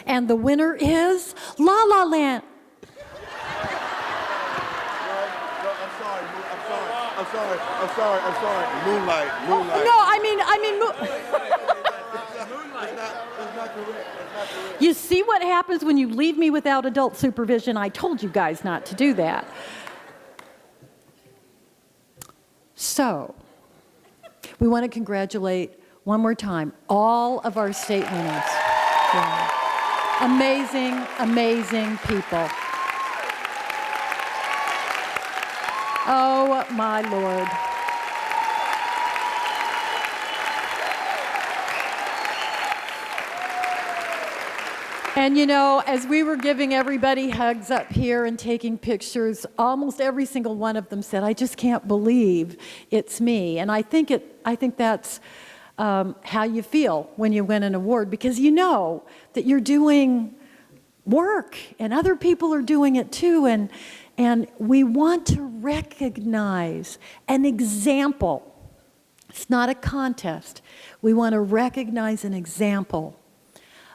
And the winner is La La Land. I'm sorry. Moonlight. No, I mean. That's not correct. You see what happens when you leave me without adult supervision? I told you guys not to do that. So, we want to congratulate one more time all of our state winners. Yeah. Amazing people. Oh, my Lord. And you know, as we were giving everybody hugs up here and taking pictures, almost every single one of them said, "I just can't believe it's me." And I think that's how you feel when you win an award, because you know that you're doing work and other people are doing it too. And we want to recognize an example. It's not a contest. We want to recognize an example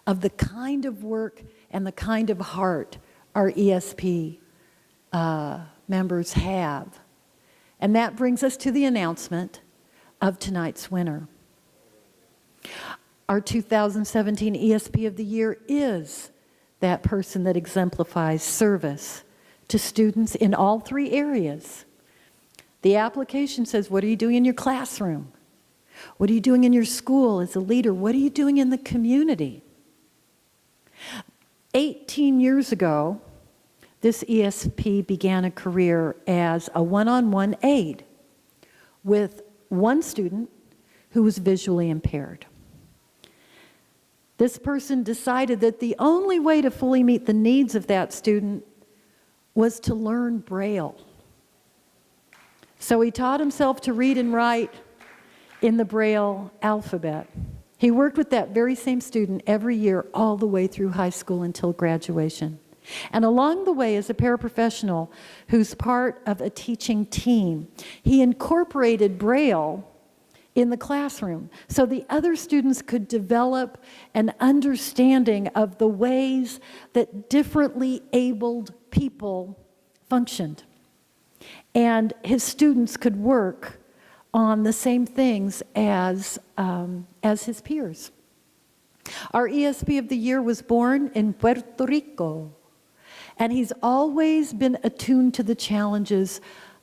of the kind of work and the kind of heart our ESP members have. And that brings us to the announcement of tonight's winner. Our 2017 ESP of the Year is that person that exemplifies service to students in all three areas. The application says, what are you doing in your classroom? What are you doing in your school as a leader? What are you doing in the community? 18 years ago, this ESP began a career as a one-on-one aide with one student who was visually impaired. This person decided that the only way to fully meet the needs of that student was to learn Braille. So he taught himself to read and write in the Braille alphabet. He worked with that very same student every year all the way through high school until graduation. And along the way, as a paraprofessional who's part of a teaching team, he incorporated Braille in the classroom so the other students could develop an understanding of the ways that differently abled people functioned. And his students could work on the same things as his peers. Our ESP of the Year was born in Puerto Rico, and he's always been attuned to the challenges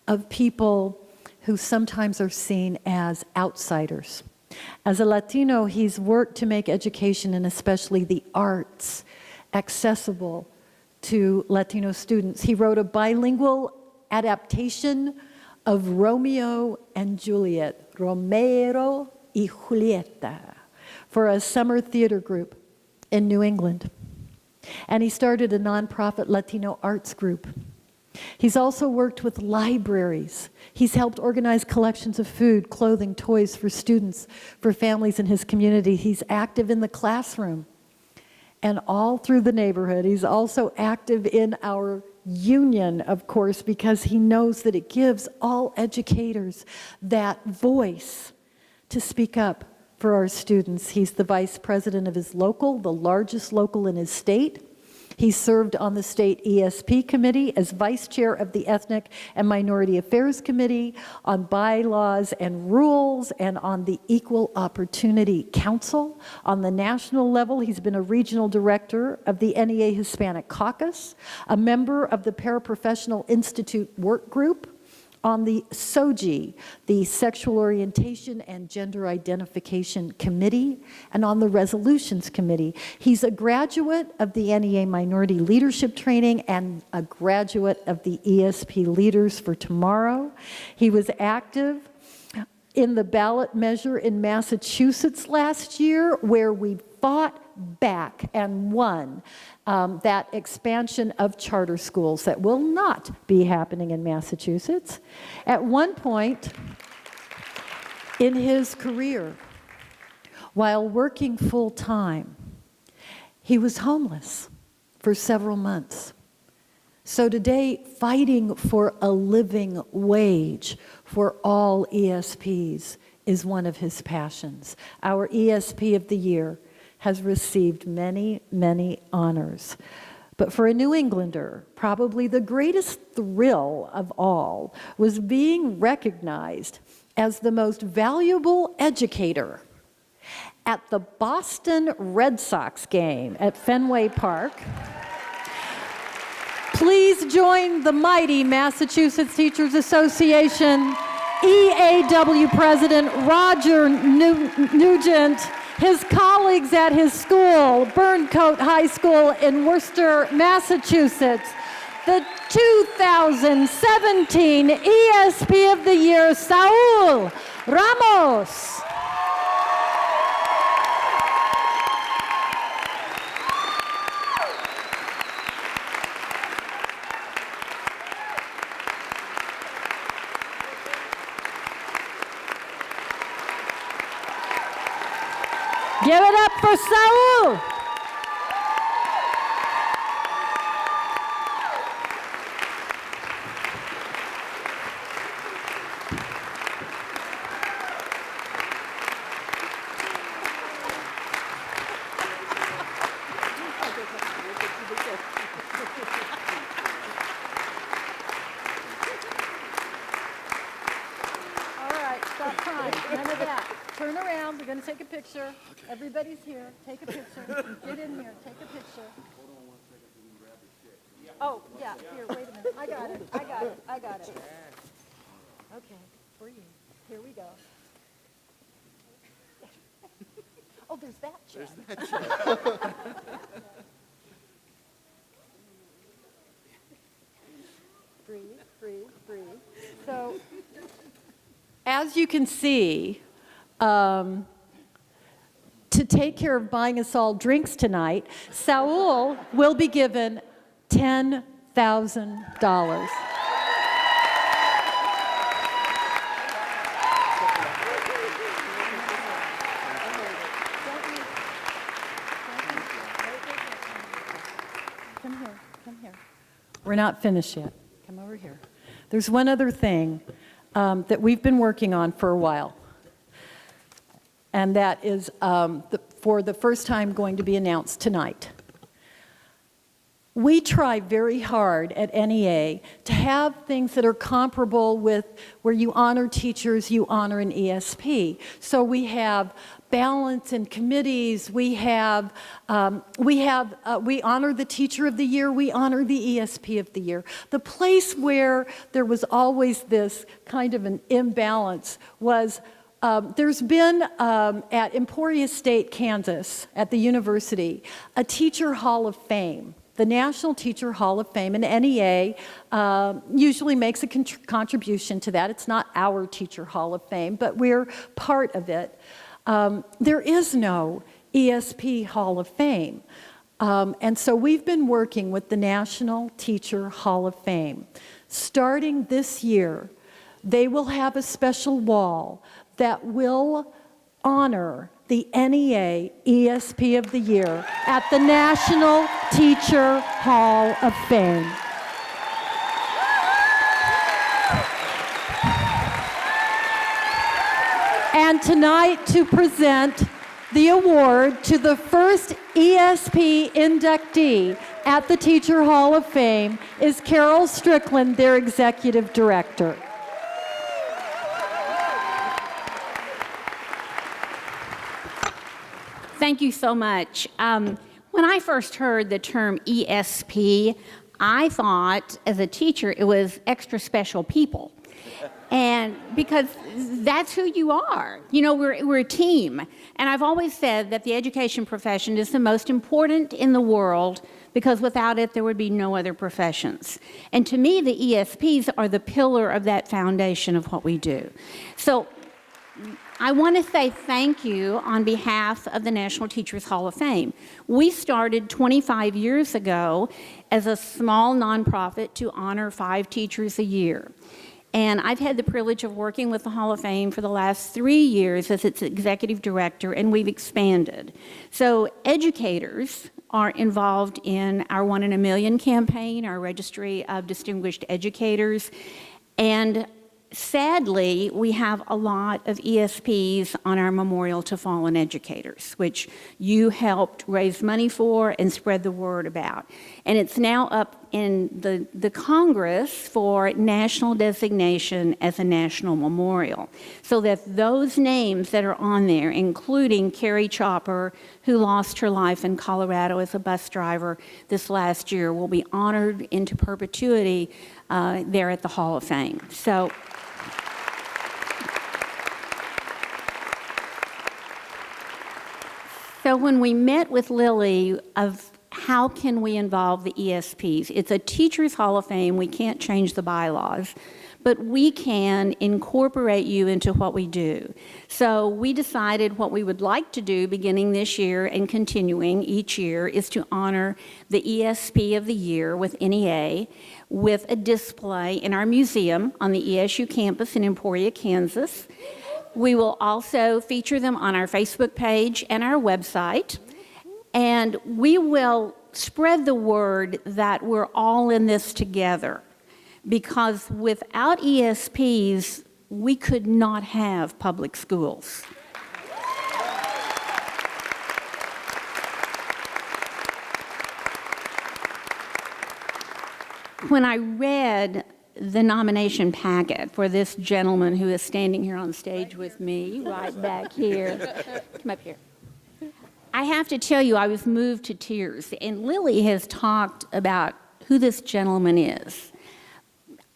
of people who sometimes are seen as outsiders. As a Latino, he's worked to make education, and especially the arts, accessible to Latino students. He wrote a bilingual adaptation of Romeo and Juliet, Romero y Julieta, for a summer theater group in New England. And he started a nonprofit Latino arts group. He's also worked with libraries. He's helped organize collections of food, clothing, toys for students, for families in his community. He's active in the classroom and all through the neighborhood. He's also active in our union, of course, because he knows that it gives all educators that voice to speak up for our students. He's the vice president of his local, the largest local in his state. He served on the state ESP committee as vice chair of the Ethnic and Minority Affairs Committee, on bylaws and rules, and on the Equal Opportunity Council. On the national level, he's been a regional director of the NEA Hispanic Caucus, a member of the Paraprofessional Institute Work Group, on the SOGI, the Sexual Orientation and Gender Identification Committee, and on the Resolutions Committee. He's a graduate of the NEA Minority Leadership Training and a graduate of the ESP Leaders for Tomorrow. He was active in the ballot measure in Massachusetts last year, where we fought back and won that expansion of charter schools that will not be happening in Massachusetts. At one point in his career, while working full-time, he was homeless for several months. So today, fighting for a living wage for all ESPs is one of his passions. Our ESP of the Year has received many, many honors. But for a New Englander, probably the greatest thrill of all was being recognized as the most valuable educator at the Boston Red Sox game at Fenway Park. Please join the mighty Massachusetts Teachers Association EAW President Roger Nugent, his colleagues at his school, Burncoat High School in Worcester, Massachusetts, the 2017 ESP of the Year, Saul Ramos. Give it up for Saul. All right, stop crying. None of that. Turn around. We're going to take a picture. Everybody's here. Take a picture. Get in here. Take a picture. Oh, yeah. Here, wait a minute. I got it. Okay, for you. Here we go. Oh, there's that chair. Breathe, breathe, breathe. So, as you can see, to take care of buying us all drinks tonight, Saul will be given $10,000. Come here. We're not finished yet. Come over here. There's one other thing that we've been working on for a while. And that is, for the first time, going to be announced tonight. We try very hard at NEA to have things that are comparable with where you honor teachers, you honor an ESP. So we have balance in committees, we honor the teacher of the year, we honor the ESP of the year. The place where there was always this kind of an imbalance was there's been at Emporia State, Kansas, at the university, a Teacher Hall of Fame. The National Teacher Hall of Fame, and NEA usually makes a contribution to that. It's not our Teacher Hall of Fame, but we're part of it. There is no ESP Hall of Fame. And so we've been working with the National Teacher Hall of Fame. Starting this year, they will have a special wall that will honor the NEA ESP of the Year at the National Teacher Hall of Fame. And tonight, to present the award to the first ESP inductee at the Teacher Hall of Fame is Carol Strickland, their Executive Director. Thank you so much. When I first heard the term ESP, I thought as a teacher it was extra special people. And because that's who you are. You know, we're a team. And I've always said that the education profession is the most important in the world because without it there would be no other professions. And to me, the ESPs are the pillar of that foundation of what we do. So I want to say thank you on behalf of the National Teachers Hall of Fame. We started 25 years ago as a small nonprofit to honor 5 teachers a year. And I've had the privilege of working with the Hall of Fame for the last 3 years as its executive director, and we've expanded. So educators are involved in our 1 in a Million campaign, our registry of distinguished educators, and Sadly, we have a lot of ESPs on our Memorial to Fallen Educators, which you helped raise money for and spread the word about. And it's now up in the Congress for national designation as a national memorial, so that those names that are on there, including Carrie Chopper, who lost her life in Colorado as a bus driver this last year, will be honored into perpetuity there at the Hall of Fame. So when we met with Lily of how can we involve the ESPs, it's a Teachers Hall of Fame, we can't change the bylaws, but we can incorporate you into what we do. So we decided what we would like to do beginning this year and continuing each year is to honor the ESP of the year with NEA with a display in our museum on the ESU campus in Emporia, Kansas. We will also feature them on our Facebook page and our website, and we will spread the word that we're all in this together, because without ESPs, we could not have public schools. When I read the nomination packet for this gentleman who is standing here on stage with me, right back here. Come up here. I have to tell you, I was moved to tears. And Lily has talked about who this gentleman is.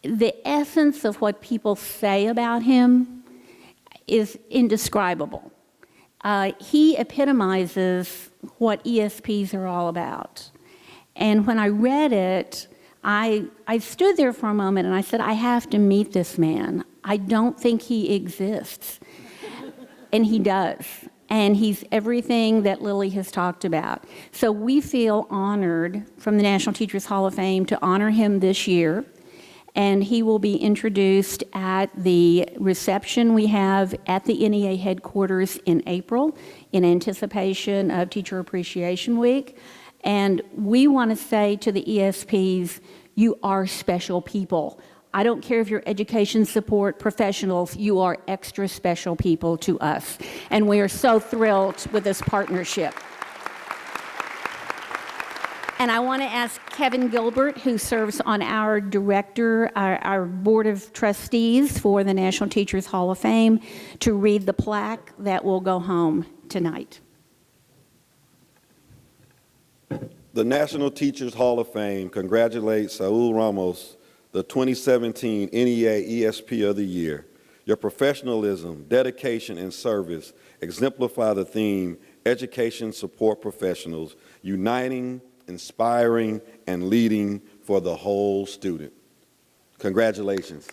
The essence of what people say about him is indescribable. He epitomizes what ESPs are all about. And when I read it, I stood there for a moment and I said, I have to meet this man. I don't think he exists. And he does. And he's everything that Lily has talked about. So we feel honored from the National Teachers Hall of Fame to honor him this year. And he will be introduced at the reception we have at the NEA headquarters in April in anticipation of Teacher Appreciation Week. And we want to say to the ESPs, you are special people. I don't care if you're education support professionals, you are extra special people to us. And we are so thrilled with this partnership. And I want to ask Kevin Gilbert, who serves on our our board of trustees for the National Teachers Hall of Fame, to read the plaque that will go home tonight. The National Teachers Hall of Fame congratulates Saul Ramos, the 2017 NEA ESP of the Year. Your professionalism, dedication, and service exemplify the theme, Education Support Professionals, uniting, inspiring, and leading for the whole student. Congratulations.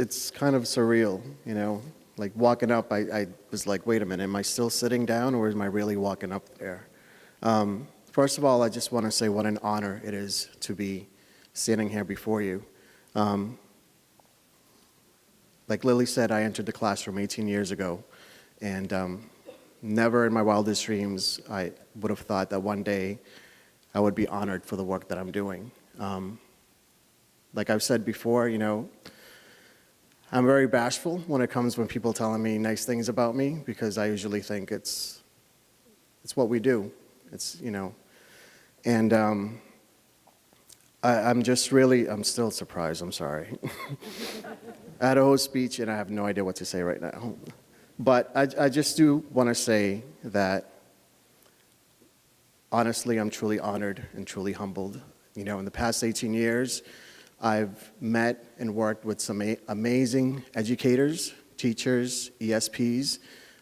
It's kind of surreal, you know, like walking up, I was like, wait a minute, am I still sitting down or am I really walking up there? First of all, I just want to say what an honor it is to be standing here before you. Like Lily said, I entered the classroom 18 years ago, and never in my wildest dreams I would have thought that one day I would be honored for the work that I'm doing. Like I've said before, you know, I'm very bashful when it comes when people telling me nice things about me, because I usually think it's what we do. It's, you know, and I'm still surprised, I'm sorry. I had a whole speech and I have no idea what to say right now. But I just do want to say that honestly, I'm truly honored and truly humbled. You know, in the past 18 years, I've met and worked with some amazing educators, teachers, ESPs,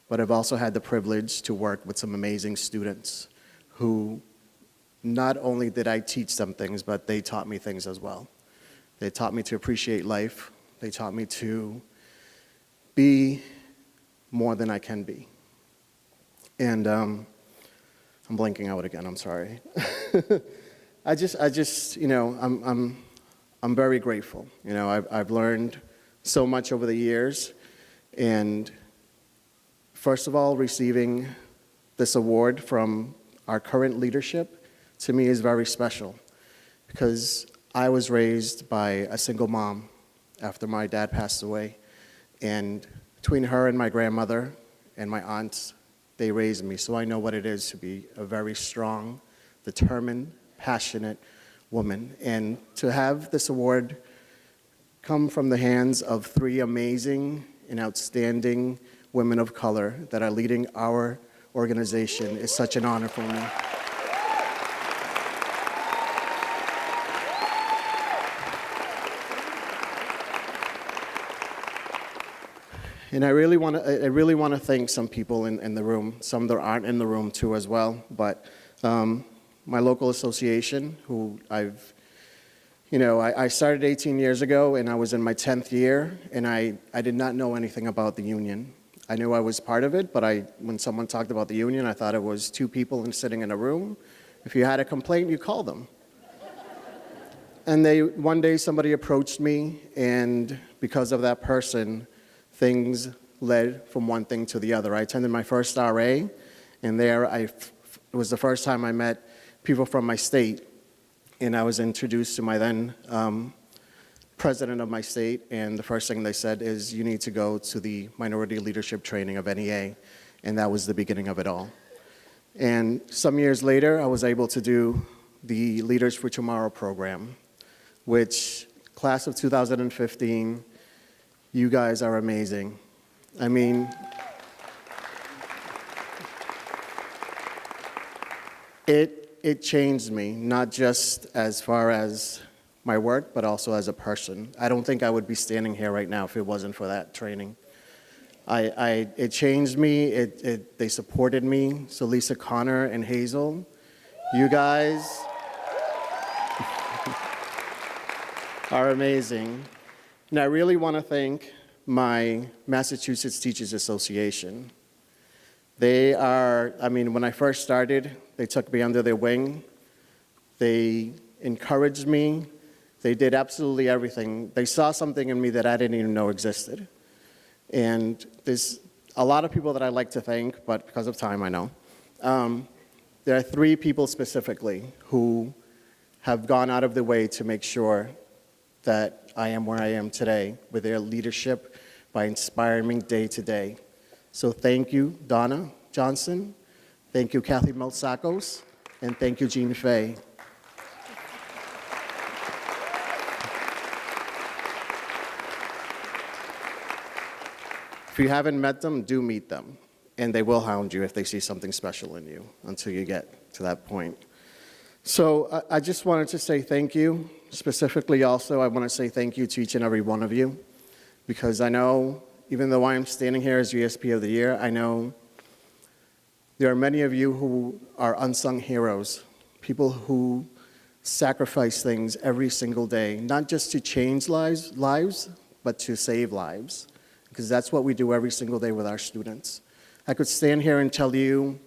but I've also had the privilege to work with some amazing students who not only did I teach them things, but they taught me things as well. They taught me to appreciate life. They taught me to be more than I can be. And I'm blanking out again, I'm sorry. I'm very grateful. I've learned so much over the years, and first of all, receiving this award from our current leadership to me is very special, because I was raised by a single mom after my dad passed away, and between her and my grandmother and my aunts, they raised me, so I know what it is to be a very strong, determined, passionate woman. And to have this award come from the hands of 3 amazing and outstanding women of color that are leading our organization is such an honor for me. And I really want to thank some people in the room, some that aren't in the room too as well, but my local association, who I started 18 years ago, and I was in my 10th year, and I did not know anything about the union. I knew I was part of it, but when someone talked about the union, I thought it was 2 people sitting in a room. If you had a complaint, you called them. And one day somebody approached me, and because of that person, things led from one thing to the other. I attended my first RA, and there it was the first time I met people from my state, and I was introduced to my then president of my state, and the first thing they said is, you need to go to the minority leadership training of NEA, and that was the beginning of it all. And some years later, I was able to do the Leaders for Tomorrow program, which class of 2015, you guys are amazing. I mean, it changed me, not just as far as my work, but also as a person. I don't think I would be standing here right now if it wasn't for that training. It changed me, they supported me. So Lisa, Connor, and Hazel, you guys are amazing. And I really want to thank my Massachusetts Teachers Association. When I first started, they took me under their wing. They encouraged me. They did absolutely everything. They saw something in me that I didn't even know existed. And there's a lot of people that I like to thank, but because of time, I know. There are 3 people specifically who have gone out of their way to make sure that I am where I am today with their leadership by inspiring me day to day. So thank you, Donna Johnson. Thank you, Kathy Meltsakos. And thank you, Jean Fay. If you haven't met them, do meet them. And they will hound you if they see something special in you until you get to that point. So I just wanted to say thank you. Specifically also, I want to say thank you to each and every one of you, because I know, even though I am standing here as ESP of the Year, I know there are many of you who are unsung heroes, people who sacrifice things every single day, not just to change lives, but to save lives, because that's what we do every single day with our students. I could stand here and tell you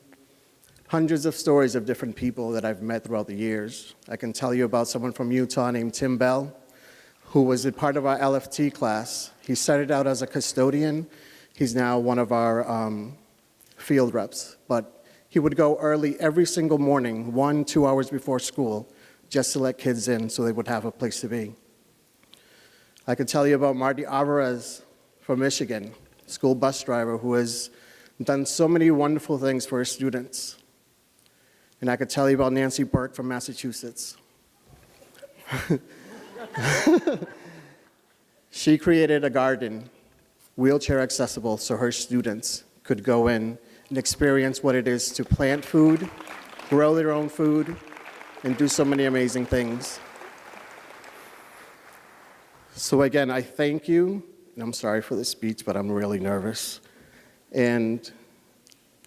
hundreds of stories of different people that I've met throughout the years. I can tell you about someone from Utah named Tim Bell, who was a part of our LFT class. He started out as a custodian. He's now one of our field reps. But he would go early every single morning, 1-2 hours before school, just to let kids in so they would have a place to be. I could tell you about Marty Alvarez from Michigan, school bus driver who has done so many wonderful things for his students. And I could tell you about Nancy Burke from Massachusetts. She created a garden, wheelchair accessible, so her students could go in and experience what it is to plant food, grow their own food, and do so many amazing things. So again, I thank you, and I'm sorry for the speech, but I'm really nervous. And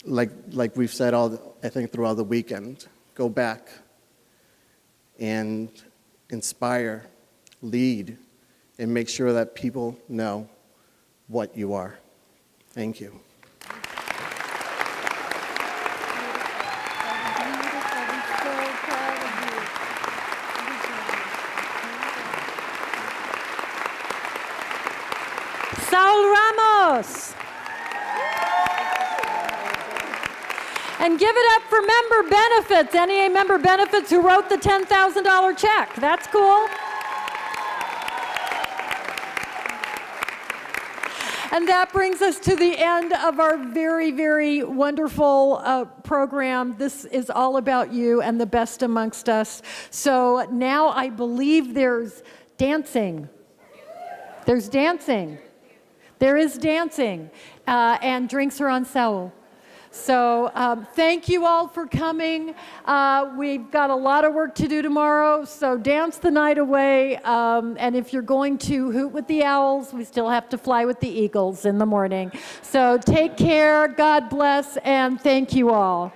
like we've said I think throughout the weekend, go back and inspire, lead, and make sure that people know what you are. Thank you. Saul Ramos. And give it up for member benefits, NEA member benefits, who wrote the $10,000 check. That's cool. And that brings us to the end of our very, very wonderful program. This is all about you and the best amongst us. So now I believe there's dancing. There's dancing. There is dancing. And drinks are on Saul. So thank you all for coming. We've got a lot of work to do tomorrow, so dance the night away. And if you're going to hoot with the owls, we still have to fly with the eagles in the morning. So take care, God bless, and thank you all.